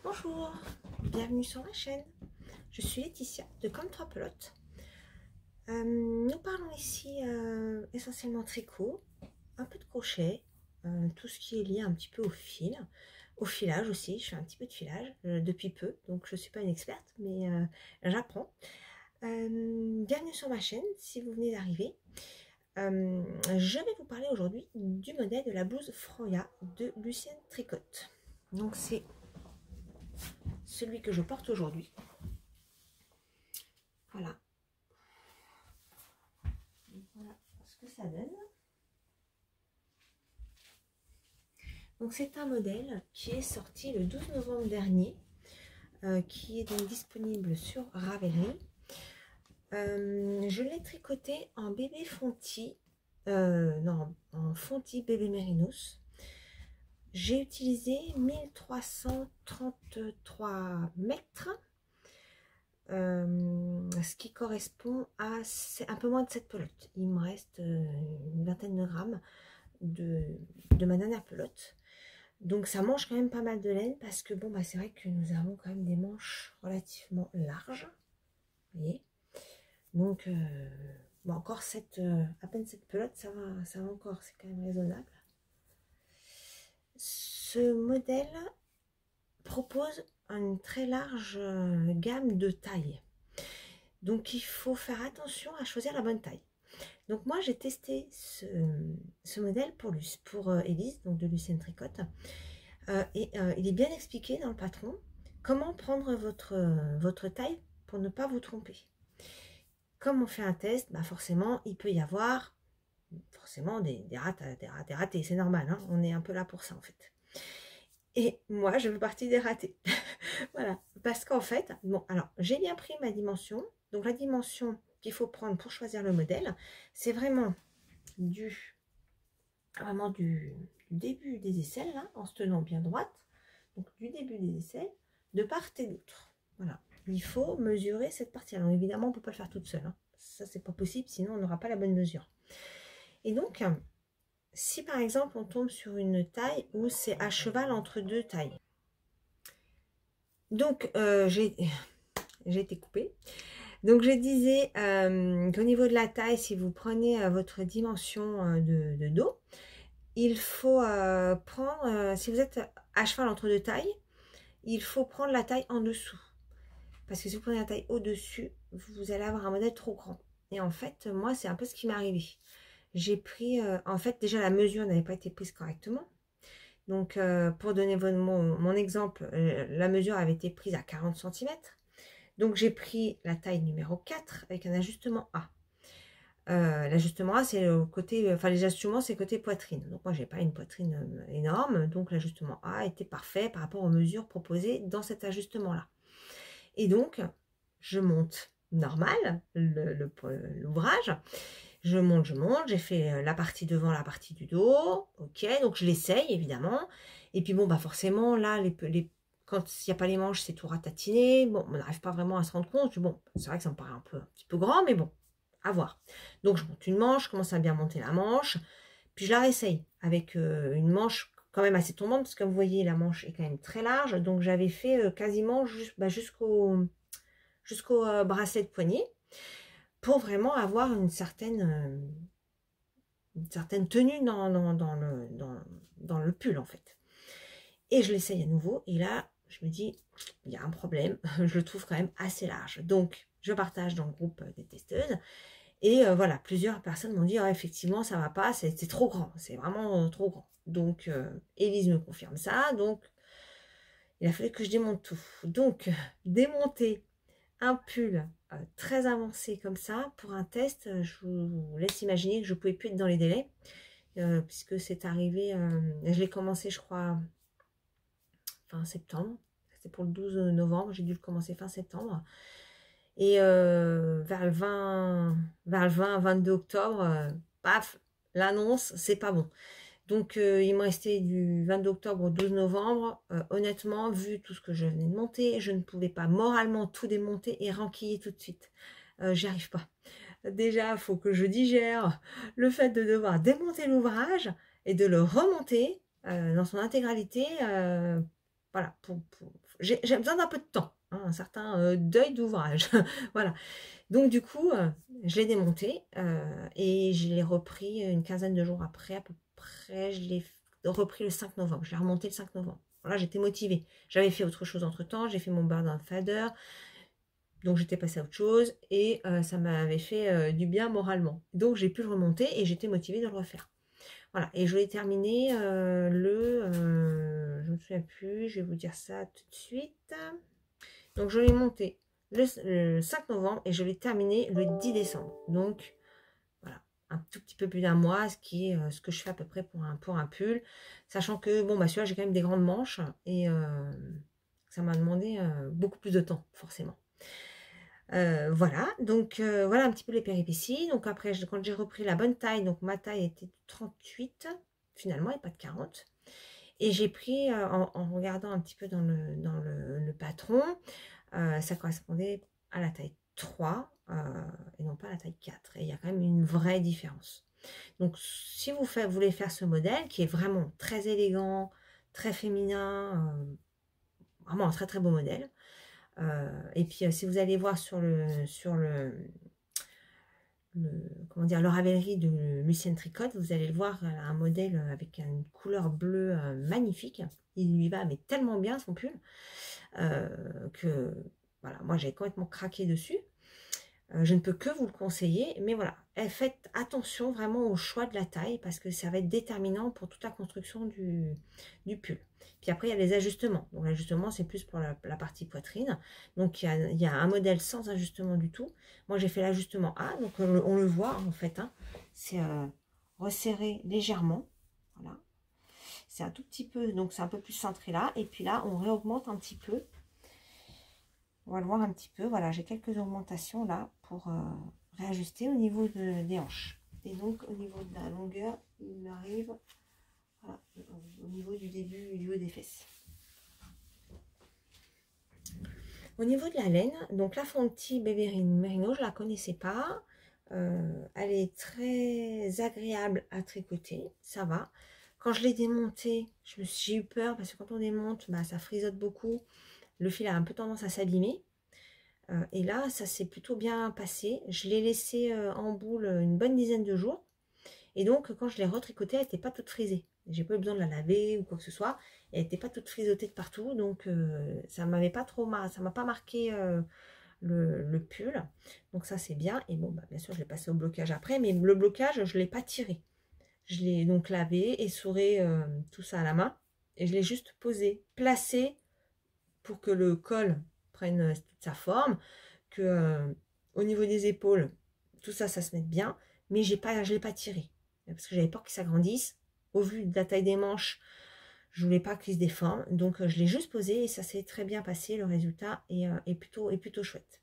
Bonjour, bienvenue sur ma chaîne. Je suis Laetitia de Comme 3 Pelotes. Nous parlons ici essentiellement tricot, un peu de crochet, tout ce qui est lié un petit peu au fil, au filage aussi. Je fais un petit peu de filage depuis peu, donc je ne suis pas une experte, mais j'apprends. Bienvenue sur ma chaîne si vous venez d'arriver. Je vais vous parler aujourd'hui du modèle de la blouse Froya de Lucienne Tricotte. Donc c'est celui que je porte aujourd'hui. Voilà. Voilà ce que ça donne. Donc c'est un modèle qui est sorti le 12 novembre dernier, qui est donc disponible sur Ravelry. Je l'ai tricoté en bébé fonti, non, en fonti bébé mérinos. J'ai utilisé 1333 mètres, ce qui correspond à un peu moins de 7 pelotes. Il me reste une vingtaine de grammes de ma dernière pelote. Donc ça mange quand même pas mal de laine parce que bon bah c'est vrai que nous avons quand même des manches relativement larges. Vous voyez. Donc bon, encore à peine 7 pelotes, ça va encore, c'est quand même raisonnable. Ce modèle propose une très large gamme de tailles. Donc il faut faire attention à choisir la bonne taille. Donc moi j'ai testé ce modèle pour Élise, donc de Lucienne Tricotte. Il est bien expliqué dans le patron comment prendre votre taille pour ne pas vous tromper. Comme on fait un test, bah forcément il peut y avoir forcément des ratés, c'est normal, hein, on est un peu là pour ça en fait. Et moi je fais partie des ratés. Voilà, parce qu'en fait, bon alors j'ai bien pris ma dimension. Donc la dimension qu'il faut prendre pour choisir le modèle, c'est vraiment du début des aisselles, là, en se tenant bien droite, donc du début des aisselles, de part et d'autre. Voilà, il faut mesurer cette partie. Alors évidemment, on ne peut pas le faire toute seule, hein. Ça, c'est pas possible, sinon on n'aura pas la bonne mesure. Et donc, si par exemple on tombe sur une taille où c'est à cheval entre deux tailles, donc j'ai été coupée. Donc je disais qu'au niveau de la taille, si vous prenez votre dimension de dos, il faut prendre, si vous êtes à cheval entre deux tailles, il faut prendre la taille en dessous. Parce que si vous prenez la taille au-dessus, vous allez avoir un modèle trop grand. Et en fait, moi, c'est un peu ce qui m'est arrivé. J'ai pris, en fait, déjà la mesure n'avait pas été prise correctement. Donc, pour donner mon exemple, la mesure avait été prise à 40 cm. Donc, j'ai pris la taille numéro 4 avec un ajustement A. L'ajustement A, c'est le côté, enfin les ajustements, c'est côté poitrine. Donc moi, j'ai pas une poitrine énorme, donc l'ajustement A était parfait par rapport aux mesures proposées dans cet ajustement-là. Et donc, je monte normal l'ouvrage. Je monte, j'ai fait la partie devant, la partie du dos. Ok, donc je l'essaye évidemment. Et puis bon, bah forcément, là, quand il n'y a pas les manches, c'est tout ratatiné. Bon, on n'arrive pas vraiment à se rendre compte. Bon, c'est vrai que ça me paraît un petit peu grand, mais bon, à voir. Donc je monte une manche, je commence à bien monter la manche, puis je la réessaye avec une manche quand même assez tombante, parce que comme vous voyez, la manche est quand même très large. Donc j'avais fait quasiment jusqu'au bracelet de poignet, pour vraiment avoir une certaine tenue dans le pull en fait. Et je l'essaye à nouveau, et là je me dis, il y a un problème, je le trouve quand même assez large. Donc je partage dans le groupe des testeuses. Et voilà, plusieurs personnes m'ont dit, ah, effectivement, ça va pas, c'est trop grand, c'est vraiment trop grand. Donc, Élise me confirme ça, donc il a fallu que je démonte tout. Donc, démonter un pull très avancé comme ça, pour un test, je vous laisse imaginer que je ne pouvais plus être dans les délais, puisque c'est arrivé, je l'ai commencé, je crois, fin septembre, c'était pour le 12 novembre, j'ai dû le commencer fin septembre. Et vers le 22 octobre, paf, l'annonce, c'est pas bon. Donc, il me restait du 22 octobre au 12 novembre. Honnêtement, vu tout ce que je venais de monter, je ne pouvais pas moralement tout démonter et renquiller tout de suite. J'y arrive pas. Déjà, il faut que je digère le fait de devoir démonter l'ouvrage et de le remonter dans son intégralité. voilà, j'ai besoin d'un peu de temps, hein, un certain deuil d'ouvrage. Voilà. Donc du coup, je l'ai démonté et je l'ai repris une quinzaine de jours après, à peu près. Je l'ai repris le 5 novembre. Je l'ai remonté le 5 novembre. Voilà, j'étais motivée. J'avais fait autre chose entre-temps. J'ai fait mon burn down fader. Donc j'étais passée à autre chose et ça m'avait fait du bien moralement. Donc j'ai pu le remonter et j'étais motivée de le refaire. Voilà, et je l'ai terminé je ne me souviens plus, je vais vous dire ça tout de suite. Donc je l'ai monté le 5 novembre et je l'ai terminé le 10 décembre. Donc voilà, un tout petit peu plus d'un mois, ce qui est ce que je fais à peu près pour un pull. Sachant que bon, bah celui-là j'ai quand même des grandes manches et ça m'a demandé beaucoup plus de temps, forcément. Voilà, donc voilà un petit peu les péripéties. Donc après, quand j'ai repris la bonne taille, donc ma taille était de 38 finalement, et pas de 40. Et j'ai pris, en regardant un petit peu dans le patron, ça correspondait à la taille 3 et non pas à la taille 4. Et il y a quand même une vraie différence. Donc si vous voulez faire ce modèle qui est vraiment très élégant, très féminin, vraiment un très très beau modèle, et puis si vous allez voir sur comment dire, le Ravelry de Lucienne Tricotte, vous allez le voir, un modèle avec une couleur bleue magnifique. Il lui va mais tellement bien son pull que voilà, moi j'ai complètement craqué dessus. Je ne peux que vous le conseiller, mais voilà, faites attention vraiment au choix de la taille parce que ça va être déterminant pour toute la construction du pull. Puis après, il y a les ajustements. Donc l'ajustement, c'est plus pour la partie poitrine. Donc il y a un modèle sans ajustement du tout. Moi, j'ai fait l'ajustement A, donc on le voit en fait. Hein, c'est resserré légèrement. Voilà. C'est un tout petit peu, donc c'est un peu plus centré là. Et puis là, on réaugmente un petit peu. On va le voir un petit peu. Voilà, j'ai quelques augmentations là pour réajuster au niveau des hanches. Et donc, au niveau de la longueur, il arrive voilà, au niveau du début du haut des fesses. Au niveau de la laine, donc la Fonty Beverine Merino, je ne la connaissais pas. Elle est très agréable à tricoter, ça va. Quand je l'ai démontée, j'ai eu peur parce que quand on démonte, bah, ça frisote beaucoup. Le fil a un peu tendance à s'abîmer. Et là, ça s'est plutôt bien passé. Je l'ai laissé en boule une bonne dizaine de jours. Et donc, quand je l'ai retricotée, elle n'était pas toute frisée. J'ai pas eu besoin de la laver ou quoi que ce soit. Elle n'était pas toute frisotée de partout. Donc, ça m'avait pas trop ça m'a pas marqué le pull. Donc, ça, c'est bien. Et bon, bah, bien sûr, je l'ai passé au blocage après. Mais le blocage, je ne l'ai pas tiré. Je l'ai donc lavé, essoré tout ça à la main. Et je l'ai juste posé, placé pour que le col prenne toute sa forme, que au niveau des épaules, tout ça, ça se mette bien, mais je ne l'ai pas tiré, parce que j'avais peur qu'il s'agrandisse. Au vu de la taille des manches, je voulais pas qu'il se déforme, donc je l'ai juste posé et ça s'est très bien passé. Le résultat est plutôt chouette.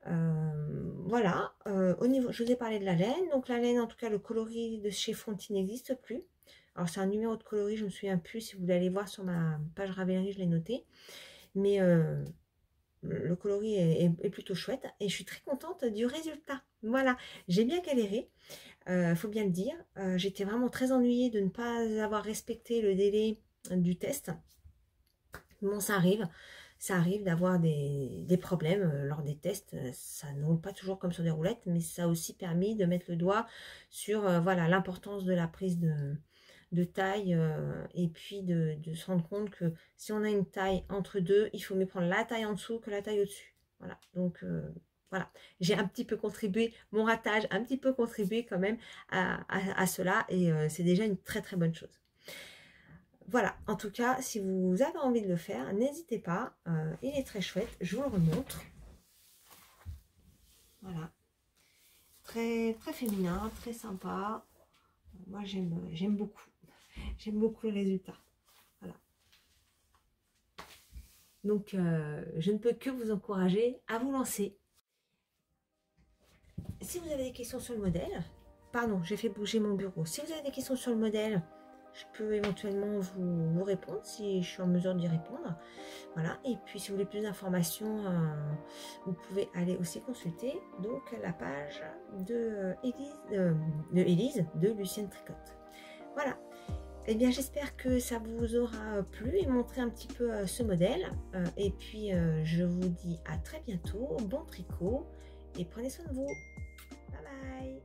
Voilà, au niveau, je vous ai parlé de la laine, donc la laine, en tout cas, le coloris de chez Fonty n'existe plus. Alors c'est un numéro de coloris, je me souviens plus, si vous voulez aller voir sur ma page Ravelry, je l'ai noté. Mais le coloris est plutôt chouette et je suis très contente du résultat. Voilà, j'ai bien galéré, faut bien le dire. J'étais vraiment très ennuyée de ne pas avoir respecté le délai du test. Bon, ça arrive d'avoir des problèmes lors des tests. Ça ne roule pas toujours comme sur des roulettes, mais ça a aussi permis de mettre le doigt sur voilà, l'importance de la prise de taille et puis de se rendre compte que si on a une taille entre deux, il faut mieux prendre la taille en dessous que la taille au-dessus. Voilà, donc voilà, j'ai un petit peu contribué, mon ratage a un petit peu contribué quand même à cela et c'est déjà une très très bonne chose. Voilà, en tout cas, si vous avez envie de le faire, n'hésitez pas, il est très chouette, je vous le remontre. Voilà, très, très féminin, très sympa, moi j'aime beaucoup. J'aime beaucoup le résultat. Voilà. Donc, je ne peux que vous encourager à vous lancer. Si vous avez des questions sur le modèle, pardon, j'ai fait bouger mon bureau. Si vous avez des questions sur le modèle, je peux éventuellement vous répondre si je suis en mesure d'y répondre. Voilà. Et puis, si vous voulez plus d'informations, vous pouvez aller aussi consulter donc la page de Élise de Lucienne Tricotte. Voilà. Eh bien, j'espère que ça vous aura plu et montré un petit peu ce modèle. Et puis, je vous dis à très bientôt, bon tricot et prenez soin de vous. Bye bye!